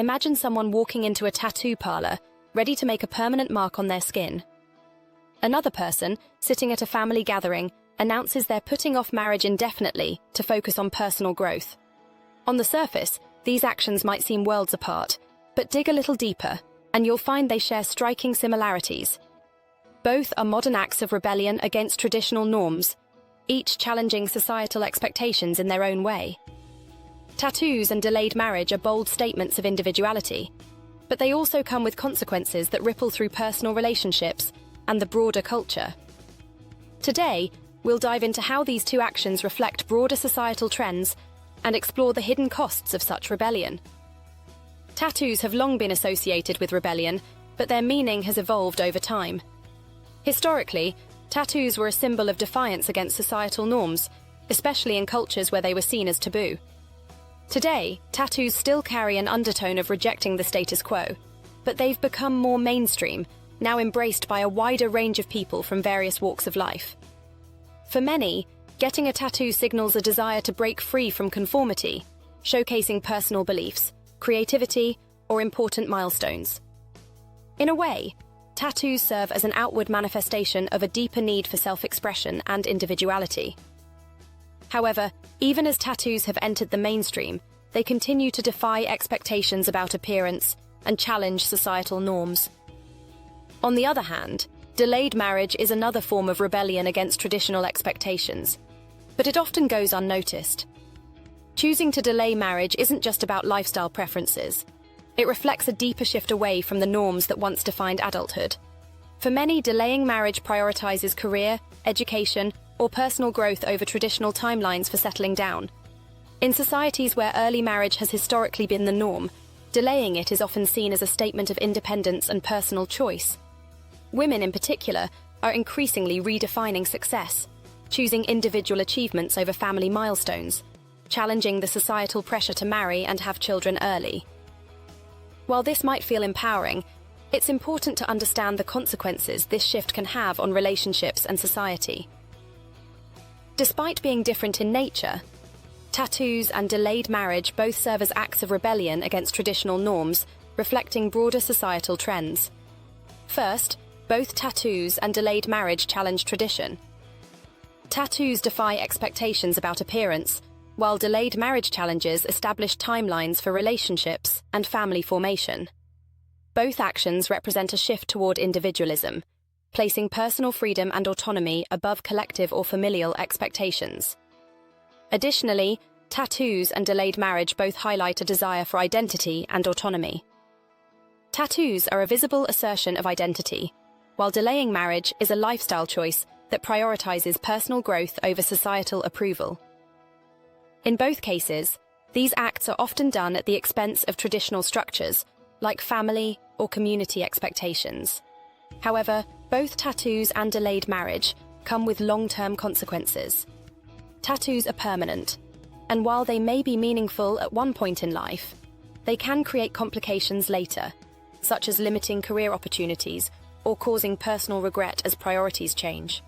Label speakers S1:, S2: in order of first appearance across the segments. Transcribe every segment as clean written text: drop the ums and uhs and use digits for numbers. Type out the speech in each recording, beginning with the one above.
S1: Imagine someone walking into a tattoo parlor, ready to make a permanent mark on their skin. Another person, sitting at a family gathering, announces they're putting off marriage indefinitely to focus on personal growth. On the surface, these actions might seem worlds apart, but dig a little deeper, and you'll find they share striking similarities. Both are modern acts of rebellion against traditional norms, each challenging societal expectations in their own way. Tattoos and delayed marriage are bold statements of individuality, but they also come with consequences that ripple through personal relationships and the broader culture. Today, we'll dive into how these two actions reflect broader societal trends and explore the hidden costs of such rebellion. Tattoos have long been associated with rebellion, but their meaning has evolved over time. Historically, tattoos were a symbol of defiance against societal norms, especially in cultures where they were seen as taboo. Today, tattoos still carry an undertone of rejecting the status quo, but they've become more mainstream, now embraced by a wider range of people from various walks of life. For many, getting a tattoo signals a desire to break free from conformity, showcasing personal beliefs, creativity, or important milestones. In a way, tattoos serve as an outward manifestation of a deeper need for self-expression and individuality. However, even as tattoos have entered the mainstream, they continue to defy expectations about appearance and challenge societal norms. On the other hand, delayed marriage is another form of rebellion against traditional expectations, but it often goes unnoticed. Choosing to delay marriage isn't just about lifestyle preferences. It reflects a deeper shift away from the norms that once defined adulthood. For many, delaying marriage prioritizes career, education, or personal growth over traditional timelines for settling down. In societies where early marriage has historically been the norm, delaying it is often seen as a statement of independence and personal choice. Women, in particular, are increasingly redefining success, choosing individual achievements over family milestones, challenging the societal pressure to marry and have children early. While this might feel empowering, it's important to understand the consequences this shift can have on relationships and society. Despite being different in nature, tattoos and delayed marriage both serve as acts of rebellion against traditional norms, reflecting broader societal trends. First, both tattoos and delayed marriage challenge tradition. Tattoos defy expectations about appearance, while delayed marriage challenges establish timelines for relationships and family formation. Both actions represent a shift toward individualism, placing personal freedom and autonomy above collective or familial expectations. Additionally, tattoos and delayed marriage both highlight a desire for identity and autonomy. Tattoos are a visible assertion of identity, while delaying marriage is a lifestyle choice that prioritizes personal growth over societal approval. In both cases, these acts are often done at the expense of traditional structures, like family or community expectations. However, both tattoos and delayed marriage come with long-term consequences. Tattoos are permanent, and while they may be meaningful at one point in life, they can create complications later, such as limiting career opportunities or causing personal regret as priorities change.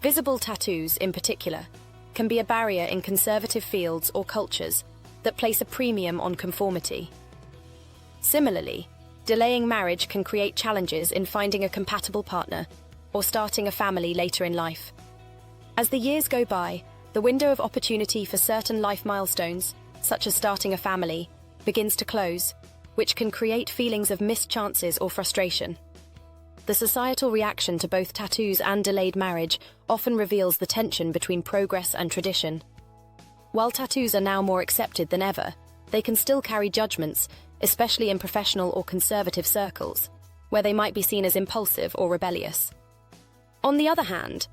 S1: Visible tattoos, in particular, can be a barrier in conservative fields or cultures that place a premium on conformity. Similarly, delaying marriage can create challenges in finding a compatible partner or starting a family later in life. As the years go by, the window of opportunity for certain life milestones, such as starting a family, begins to close, which can create feelings of missed chances or frustration. The societal reaction to both tattoos and delayed marriage often reveals the tension between progress and tradition. While tattoos are now more accepted than ever, they can still carry judgments, especially in professional or conservative circles, where they might be seen as impulsive or rebellious. On the other hand,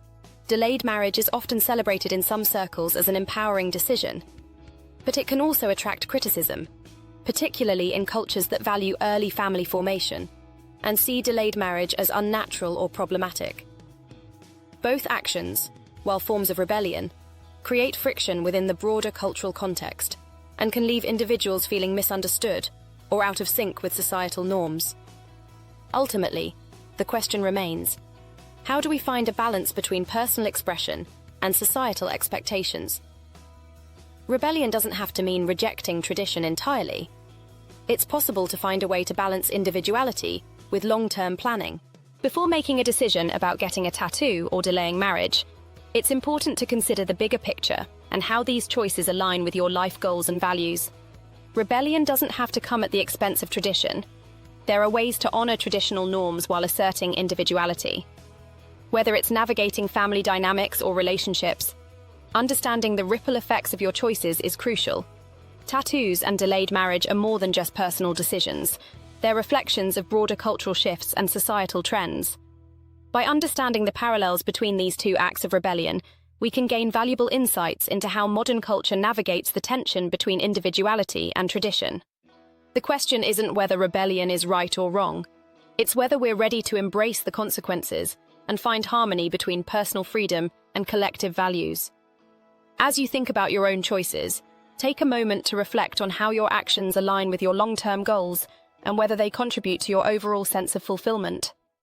S1: delayed marriage is often celebrated in some circles as an empowering decision, but it can also attract criticism, particularly in cultures that value early family formation and see delayed marriage as unnatural or problematic. Both actions, while forms of rebellion, create friction within the broader cultural context and can leave individuals feeling misunderstood or out of sync with societal norms. Ultimately, the question remains, how do we find a balance between personal expression and societal expectations? Rebellion doesn't have to mean rejecting tradition entirely. it's possible to find a way to balance individuality with long-term planning. Before making a decision about getting a tattoo or delaying marriage, it's important to consider the bigger picture and how these choices align with your life goals and values. Rebellion doesn't have to come at the expense of tradition. There are ways to honor traditional norms while asserting individuality. Whether it's navigating family dynamics or relationships, understanding the ripple effects of your choices is crucial. Tattoos and delayed marriage are more than just personal decisions. They're reflections of broader cultural shifts and societal trends. By understanding the parallels between these two acts of rebellion, we can gain valuable insights into how modern culture navigates the tension between individuality and tradition. The question isn't whether rebellion is right or wrong. It's whether we're ready to embrace the consequences and find harmony between personal freedom and collective values. As you think about your own choices, take a moment to reflect on how your actions align with your long-term goals and whether they contribute to your overall sense of fulfillment.